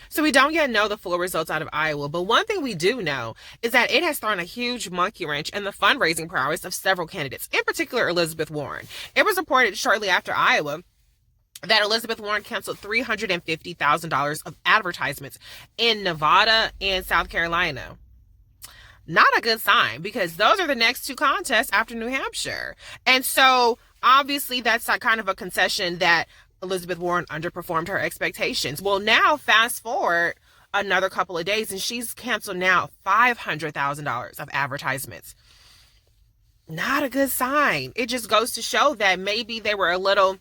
So we don't yet know the full results out of Iowa, but one thing we do know is that it has thrown a huge monkey wrench in the fundraising prowess of several candidates, in particular Elizabeth Warren. It was reported shortly after Iowa that Elizabeth Warren canceled $350,000 of advertisements in Nevada and South Carolina. Not a good sign, because those are the next two contests after New Hampshire. And so obviously that's a kind of a concession that Elizabeth Warren underperformed her expectations. Well, now fast forward another couple of days and she's canceled now $500,000 of advertisements. Not a good sign. It just goes to show that maybe they were a little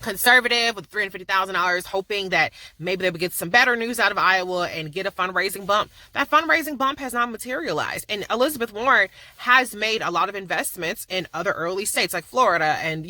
conservative with $350,000, hoping that maybe they would get some better news out of Iowa and get a fundraising bump. That fundraising bump has not materialized. And Elizabeth Warren has made a lot of investments in other early states like Florida and,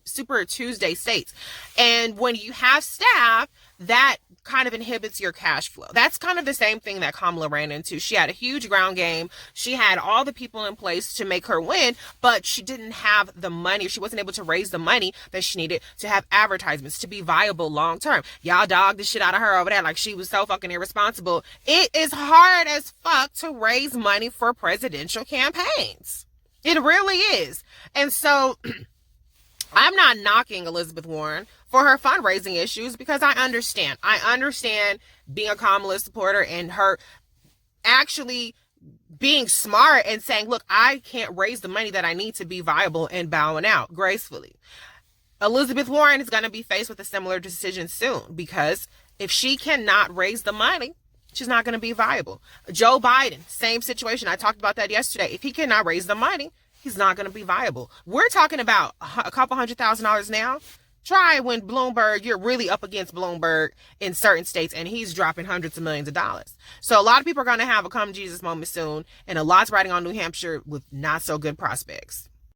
super Tuesday states. And when you have staff, that kind of inhibits your cash flow. That's kind of the same thing that Kamala ran into. She had a huge ground game. She had all the people in place to make her win, but she didn't have the money. She wasn't able to raise the money that she needed to have advertisements to be viable long term. Y'all dogged the shit out of her over there like she was so fucking irresponsible. It is hard as fuck to raise money for presidential campaigns. It really is. And so I'm not knocking Elizabeth Warren for her fundraising issues, because I understand. I understand being a Kamala supporter and her actually being smart and saying, look, I can't raise the money that I need to be viable, and bowing out gracefully. Elizabeth Warren is going to be faced with a similar decision soon, because if she cannot raise the money, she's not going to be viable. Joe Biden, same situation. I talked about that yesterday. If he cannot raise the money, he's not going to be viable. We're talking about a couple $100,000 now. Try when Bloomberg, you're really up against Bloomberg in certain states and he's dropping hundreds of millions of dollars. So a lot of people are going to have a come Jesus moment soon, and a lot's riding on New Hampshire with not so good prospects.